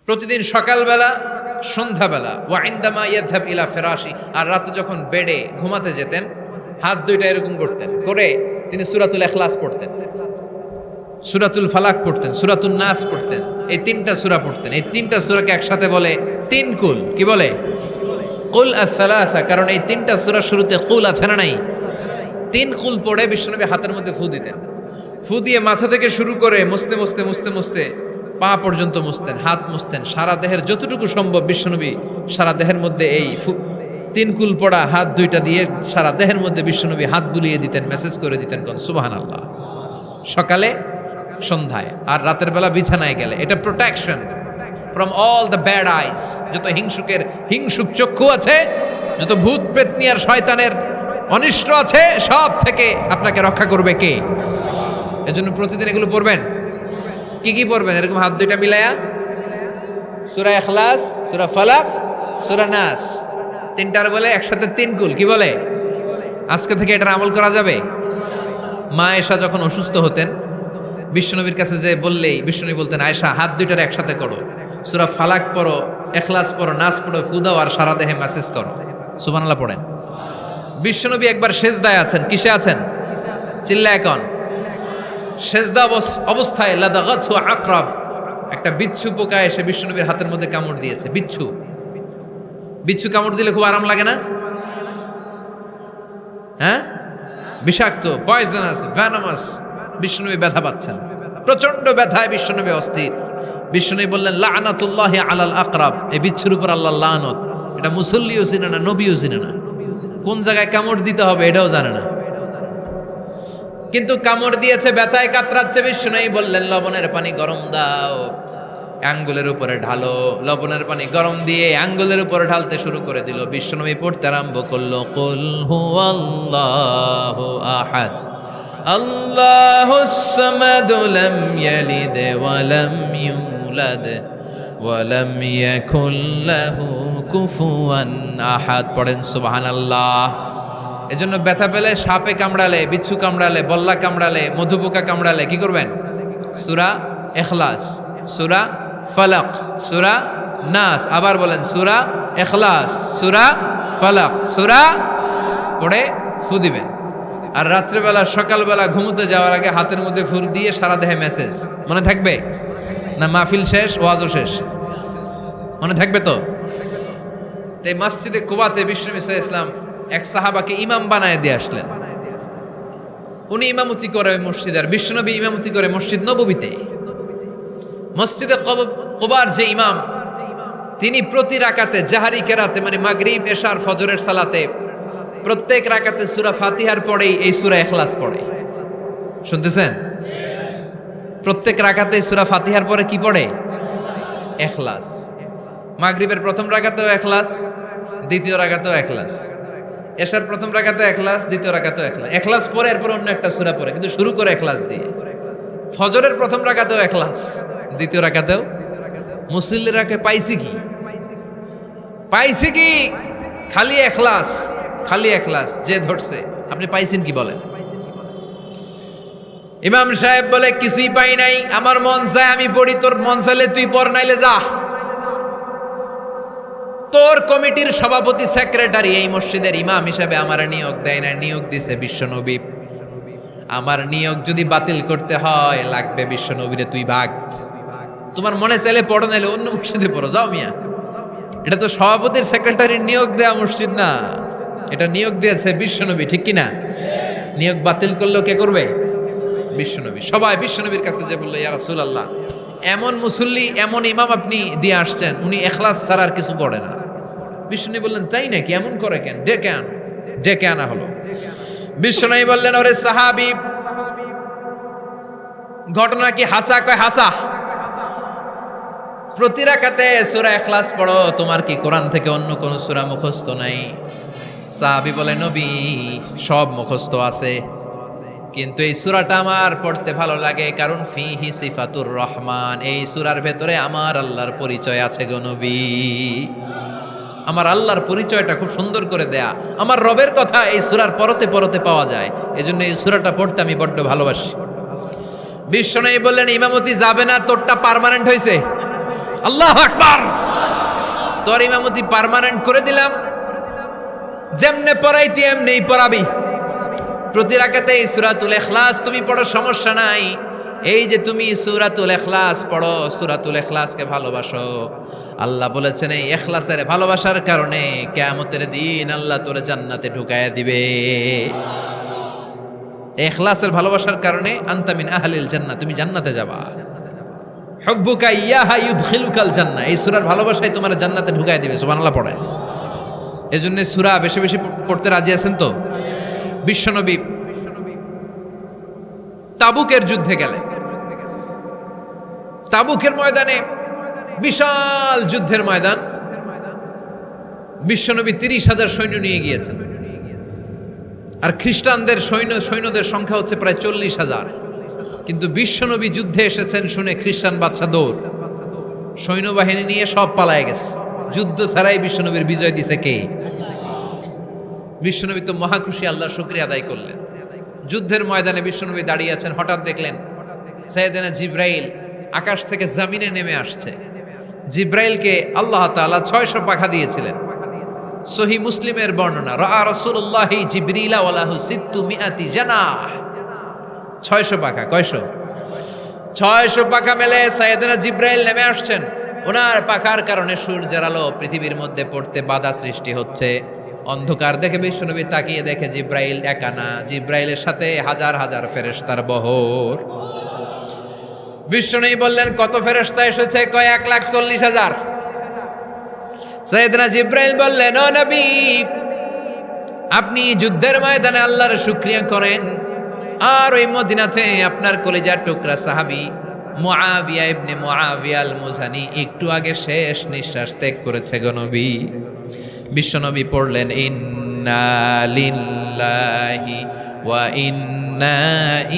প্রতিদিন সকালবেলা, সন্ধ্যাবেলা, ওয়া ইনদামা ইয়াযহাব ইলা ফিরাশি, আর রাতে যখন বেডে ঘুমাতে যেতেন হাত দুইটা এরকম করতেন, করে তিনি সূরাতুল ইখলাস পড়তেন, সূরাতুল ফালাক পড়তেন, সূরাতুন নাস পড়তেন। এই তিনটা সূরা পড়তেন। এই তিনটা সূরাকে একসাথে বলে তিন কুল। কি বলে? কুল আস-সালাসা। কারণ এই তিনটা সূরার শুরুতে কুল আছে না নাই? তিন কুল পড়ে বিশ্বনবী হাতের মধ্যে ফু দিতেন। ফু দিয়ে মাথা থেকে শুরু করে মুছতে মুছতে মুছতে মুছতে পা পর্যন্ত মুছতেন, হাত মুছতেন, সারা দেহের যতটুকু সম্ভব বিশ্বনবী সারা দেহের মধ্যে এই তিন কুল পড়া হাত দুইটা দিয়ে সারা দেহের মধ্যে বিশ্বনবী হাত বুলিয়ে দিতেন, মেসেজ করে দিতেন কোন সুবহানাল্লাহ। সকালে, সন্ধ্যায়, আর রাতের বেলা বিছানায় গেলে। এটা protection from all the bad আইস। যত হিংসুক চক্ষু আছে, যত ভূত প্রেতনি আর শয়তানের অনিষ্ট আছে, সব থেকে আপনাকে রক্ষা করবে কে? এজন্য প্রতিদিন এগুলো পড়বেন। কি কি পড়বেন? এরকম হাত দুইটা মিলায়া সূরা ইখলাস, সূরা ফালাক, সূরা নাস, তিনটার বলে একসাথে তিন কুল। কি বলে? আজকে থেকে এটার আমল করা যাবে। মা আয়েশা যখন অসুস্থ হতেন বিশ্বনবীর কাছে যে বললেই বিশ্বনবী বলতেন, আয়েশা হাত দুইটার একসাথে করো, সূরা ফালাক পড়ো, ইখলাস পড়ো, নাস পড়ো, ফু দাও, আর সারা দেহে মেসেজ করো। সুবহানাল্লাহ পড়েন। বিশ্বনবী একবার সেজদায় আছেন। কিসে আছেন? চিল্লায় এখন। সেজদা অবস্থায় লাদাগাতহু আকরাব, একটা বিচ্ছু পোকা এসে বিশ্বনবীর হাতের মধ্যে কামড় দিয়েছে। বিচ্ছু কামড় দিলে খুব আরাম লাগে না? হ্যাঁ, বিষাক্ত, পয়জনাস, ভ্যানামাস। বিশ্বনবী ব্যথা পাচ্ছেন, প্রচন্ড ব্যথায় বিশ্বনবী অস্থির। বিশ্বনবী বললেন, লাআনাতুল্লাহি আলাল আকরাব, এই বিচ্ছুর উপর আল্লাহর লানত। এটা মুসল্লিও চিনে না, নবীও চিনে না, কোন জায়গায় কামড় দিতে হবে এটাও জানে না, কিন্তু কামড় দিয়েছে, ব্যথায় কাতরাচ্ছে। বিশ্বনবী বললেন, লবণের পানি গরম দাও, আঙ্গুলের উপরে ঢালো। লবণের পানি গরম দিয়ে আঙ্গুলের উপরে ঢালতে শুরু করে দিল। বিশ্বনবী পড়তে আরম্ভ করলো, কুল হুয়াল্লাহু আহাদ আল্লাহুস সামাদ লাম ইয়ালিদ ওয়া লাম ইউলাদ ওয়া লাম ইয়াকুল লাহু কুফুয়ান আহাদ। পড়েন সুবহানাল্লাহ। এজন্য ব্যথা পেলে, সাপে কামড়ালে, বিচ্ছু কামড়ালে, বল্লা কামড়ালে, মধুপোকা কামড়ালে কি করবেন? সূরা ইখলাস, সূরা ফালাক, সূরা নাস। আবার বলেন, সূরা ইখলাস, সূরা ফালাক, সূরা পড়ে ফু দিবেন। আর রাত্রেবেলা, সকালবেলা ঘুমোতে যাওয়ার আগে হাতের মধ্যে ফুল দিয়ে সারা দেহে মেসেজ। মনে থাকবে না? মাহফিল শেষ, ওয়াজও শেষ, মনে থাকবে তো? এই মসজিদে কুবাতে বিশ্বনবী সাল্লাল্লাহু আলাইহি ওয়াসাল্লাম এক সাহাবাকে ইমাম বানায় দিয়ে আসলেন। উনি ইমামতি করে ওই মসজিদে, আর বিশ্বনবী ইমামতি করে মসজিদ নববীতে। মসজিদে কুবার যে ইমাম, তিনি প্রতি রাকাতে জাহারি কেরাতে, মানে মাগরিব, এশার, ফজরের সালাতে প্রত্যেক রাকাতে সূরা ফাতিহার পরেই এই সূরা ইখলাস পড়ে। শুনতেছেন? প্রত্যেক রাকাতে সূরা ফাতিহার পরে কি পড়ে? ইখলাস। মাগরিবের প্রথম রাকাতেও ইখলাস, দ্বিতীয় রাকাতেও ইখলাস, এশার প্রথম রাকাতে ইখলাস, দ্বিতীয় রাকাতেও ইখলাস। ইখলাস পরে এরপর অন্য একটা সূরা পড়ে, কিন্তু শুরু করে ইখলাস দিয়ে। ফজরের প্রথম রাকাতেও ইখলাস, দ্বিতীয় রাকাতেও। মুসল্লিরাকে পাইছি কি? পাইছি কি? খালি ইখলাস, খালি ইখলাস। যে ধরছে, আপনি পাইছেন কি বলেন? ইমাম সাহেব বলে, কিছুই পাই নাই, আমার মন চায় আমি পড়ি, তোর মন চাইলে তুই পড়, নাইলে যা। তোর কমিটির সভাপতি, সেক্রেটারি, এই মসজিদের ইমাম হিসাবে আমার নিয়োগ দেয় না, নিয়োগ দিছে বিশ্বনবী। আমার নিয়োগ যদি বাতিল করতে হয়, লাগবে বিশ্বনবীরে তুই ভাগ। তোমার মনে চাইলে পড়ো, নাইলে অন্য মসজিদে পড়ো, যাও মিয়া। এটা তো সভাপতির, সেক্রেটারির নিয়োগ দেয়া মসজিদ না, এটা নিয়োগ দিয়েছে বিশ্বনবী, ঠিক কিনা? নিয়োগ বাতিল করলেও কে করবে? বিশ্বনবী। সবাই বিশ্বনবীর কাছে যে বললো, ইয়া রাসূলুল্লাহ, এমন মুসল্লি, এমন ইমাম আপনি দিয়ে আসছেন, উনি ইখলাস ছাড়া আর কিছু পড়ে না। বিশ্বনবী বললেন, তাই নাকি? এমন করে কেন? ডেকে আনা হলো। বিশ্বনবী বললেন, ওরে সাহাবী, ঘটনা কি হাসা? কয় হাসা। প্রতি রাকাতে সূরা ইখলাস পড়ো, তোমার কি কোরআন থেকে অন্য কোন সূরা মুখস্থ নাই? সাহাবী বলে, নবী, সব মুখস্থ আছে, কিন্তু এই সূরাটা আমার পড়তে ভালো লাগে, কারণ ফিহি সিফাতুর রহমান, এই সূরার ভেতরে আমার আল্লাহর পরিচয় আছে গো নবী। আমার আল্লাহর পরিচয়টা খুব সুন্দর করে দেয়া, আমার রবের কথা এই সূরার পরতে পরতে পাওয়া যায়, এজন্য এই সূরাটা পড়তে আমি বড্ড ভালোবাসি। বিশ্বনবী বললেন, ইমামতি যাবে না, তোরটা পার্মানেন্ট হয়েছে। আল্লাহু আকবার। তোর ইমামতি পার্মানেন্ট করে দিলাম, যেমনে পড়াইতি এমনি পড়াবি। প্রতি রাকাতে এই সূরাতুল ইখলাস তুমি পড়ো, সমস্যা নাই। এই যে তুমি সূরাতুল ইখলাস পড়ো, সূরাতুল ইখলাসকে ভালোবাসো, আল্লাহ বলেছেন এই ইখলাসের ভালোবাসার কারণে কিয়ামতের দিন আল্লাহ তোরে জান্নাতে ঢুকায়া দিবে। ইখলাসের ভালোবাসার কারণে আনতা মিন আহলিল জান্নাহ, তুমি জান্নাতে যাবা। হুব্বুকা ইয়াহা ইউদখিলুকাল জান্নাহ, এই সূরার ভালোবাসাই তোমার জান্নাতে ঢুকায়া দিবে। সুবহানাল্লাহ পড়েন। এজন্য সূরা বেশি বেশি পড়তে রাজি আছেন তো? বিশ্বনবী তাবুকের যুদ্ধে গেলেন। তাবুকের ময়দানে বিশাল যুদ্ধের ময়দান, বিশ্বনবী 30,000 সৈন্য নিয়ে গিয়েছেন। আর খ্রিস্টানদের সৈন্যদের সংখ্যা হচ্ছে প্রায় 40,000। কিন্তু বিশ্বনবী যুদ্ধে এসেছেন শুনে খ্রিস্টান বাদশা দৌড়, সৈন্যবাহিনী নিয়ে সব পালায় গেছে। যুদ্ধ ছাড়াই বিশ্বনবীর বিজয় দিছে কে? বিশ্বনবী তো মহাখুশি, আল্লাহর শুকরিয়া আদায় করলেন। যুদ্ধের ময়দানে বিশ্বনবী দাঁড়িয়ে আছেন, হঠাৎ দেখলেন সাইয়েদনা জিব্রাইল আকাশ থেকে জমিনে নেমে আসছে। জিব্রাইলকে আল্লাহ তাআলা 600 পাখা দিয়েছিলেন। সহিহ মুসলিমের বর্ণনা, রাআ রাসূলুল্লাহি জিবরিলা ওয়া লাহু 600 জানাহ। 600 পাখা। কয়শো? 600 পাখা মেলে সাইয়েদনা জিব্রাইল নেমে আসছেন। ওনার পাখার কারণে সূর্যের আলো পৃথিবীর মধ্যে পড়তে বাধা সৃষ্টি হচ্ছে। অন্ধকার দেখে বিশ্বনবী তাকিয়ে দেখে জিব্রাইল একা না, জিব্রাইলের সাথে হাজার হাজার ফেরেশতার বহর। বিশ্বনবী বললেন, কত ফেরেশতা এসেছে? কয় 1,40,000। সাইয়েদনা জিব্রাইল বললেন, ও নবী, আপনি যুদ্ধের ময়দানে আল্লাহর শুকরিয়া করেন, আর ওই মদিনাতে আপনার কলিজার টুকরা সাহাবী মুআবিয়া ইবনে মুআবিয়া আল মুজানি একটু আগে শেষ নিঃশ্বাস ত্যাগ করেছে গো নবী। বিশ্বনবী পড়লেন, ইন্না লিল্লাহি ওয়া ইন্না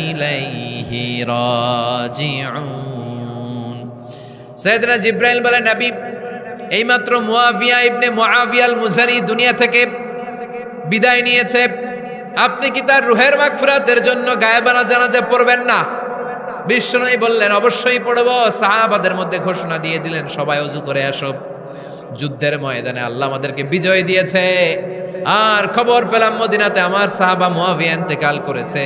ইলাইহি রাজিউন। সাইয়েদনা জিব্রাইল বলেন, নবী, এইমাত্র মুআবিয়া ইবনে মুআবিয়া আল মুজানি দুনিয়া থেকে বিদায় নিয়েছে। আপনি কি তার রুহের মাগফিরাতের জন্য গায়েবানা জানাজা পড়বেন না? বিশ্বনবী বললেন, অবশ্যই পড়ব। সাহাবাদের মধ্যে ঘোষণা দিয়ে দিলেন, সবাই ওযু করে আসো। যুদ্ধের ময়দানে আল্লাহ আমাদেরকে বিজয় দিয়েছে, আর খবর পেলাম মদিনাতে আমার সাহাবা মুআবিয়া ইন্তেকাল করেছে।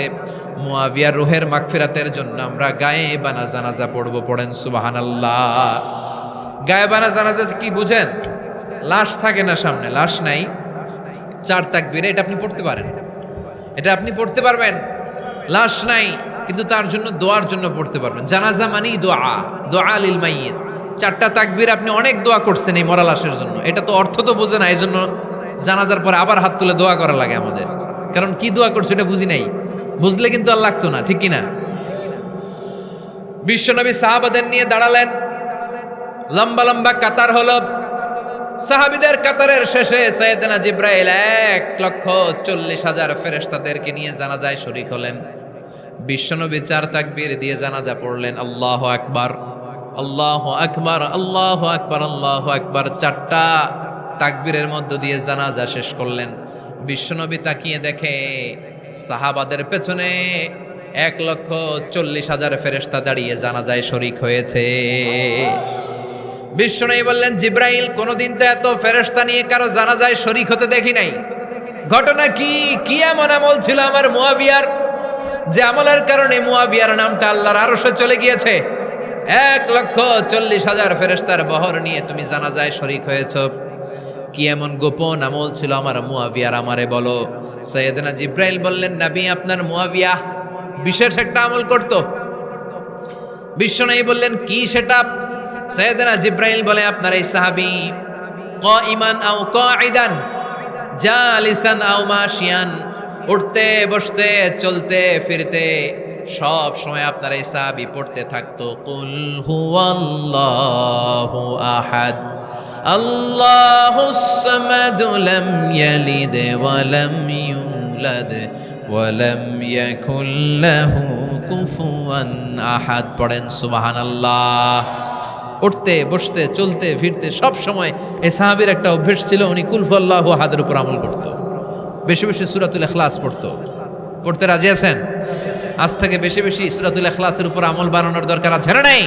মুআবিয়ার রুহের মাগফিরাতের জন্য আমরা গায়েবানা জানাজা পড়ব। পড়েন সুবহানাল্লাহ। গায়েবানা জানাজা কি বুঝেন? লাশ থাকে না সামনে, লাশ নাই, 4 তাকবীর, এটা আপনি পড়তে পারেন, এটা আপনি পড়তে পারবেন। লাশ নাই, কিন্তু তার জন্য দোয়ার জন্য পড়তে পারবেন। জানাজা মানেই দোয়া, দোয়া লিল মাইয়িত। 4টা তাকবীর, আপনি অনেক দোয়া করছেন এই মরা লাশের জন্য। এটা তো অর্থ তো বোঝে না, এই জন্য জানাজার পরে আবার হাত তুলে দোয়া করা লাগে আমাদের। কারণ কি দোয়া করছে এটা বুঝি নাই, বুঝলে কিন্তু আর লাগতো না, ঠিক কিনা? বিশ্বনবী সাহাবাদের নিয়ে দাঁড়ালেন, লম্বা লম্বা কাতার হলো। সাহাবীদের কাতারের শেষে সাইয়েদনা জিব্রাইল 1,40,000 ফেরেশতাদেরকে নিয়ে জানাজায় শরীক হলেন। বিশ্বনবী 4 তাকবীর দিয়ে জানাজা পড়লেন, আল্লাহু আকবার, আল্লাহু আকবার, আল্লাহু আকবার, আল্লাহু আকবার। 4টা তাকবীরের মধ্য দিয়ে জানাজা শেষ করলেন। বিশ্বনবী তাকিয়ে দেখে সাহাবাদের পেছনে 1,40,000 ফেরেশতা দাঁড়িয়ে জানাজায় শরীক হয়েছে। বিশ্বনবী বললেন, জিব্রাইল, কোনদিন তো এত ফেরেশতা নিয়ে কারো জানাজায় শরীক হতে দেখি নাই। ঘটনা কি? কি এমন আমল ছিল আমার মুআবিয়ার, যে আমলের কারণে মুআবিয়ার নামটা আল্লাহর আরশে চলে গিয়েছে? 1,40,000 ফেরেশতার বহর নিয়ে তুমি জানাজায় শরীক হয়েছ। কি এমন গোপন আমল ছিল আমার মুআবিয়ার, আমারে বলো। সাইয়েদনা জিব্রাইল বললেন, নবী, আপনার মুআবিয়া বিশেষ একটা আমল করত। বিশ্বনবী বললেন, কি সেটা? সাইয়েদনা জিব্রাইল বলে, আপনার এই সাহাবী কাইমান আও কাঈদান, জালিসান আও মাশিয়ান, উঠতে বসতে চলতে ফিরতে সব সময় আপনার এই সাহাবী পড়তে থাকতো, কুল হুয়াল্লাহু আহাদ, আল্লাহুস সামাদ, লাম ইয়ালিদ ওয়া লাম ইউলাদ ওয়া লাম ইয়াকুল লাহু কুফুয়ান আহাদ। পড়েন সুবহানাল্লাহ। উঠতে বসতে চলতে ফিরতে সব সময় এই সাহাবীর একটা অভ্যেস ছিল, উনি কুল হুয়াল্লাহু আহাদের উপর আমল করত। বেশি বেশি সূরাতুল ইখলাস পড়তো। পড়তে রাজি আছেন? আজ থেকে বেশি বেশি সূরাতুল ইখলাসের উপর আমল বানানোর দরকার আছে না নাই?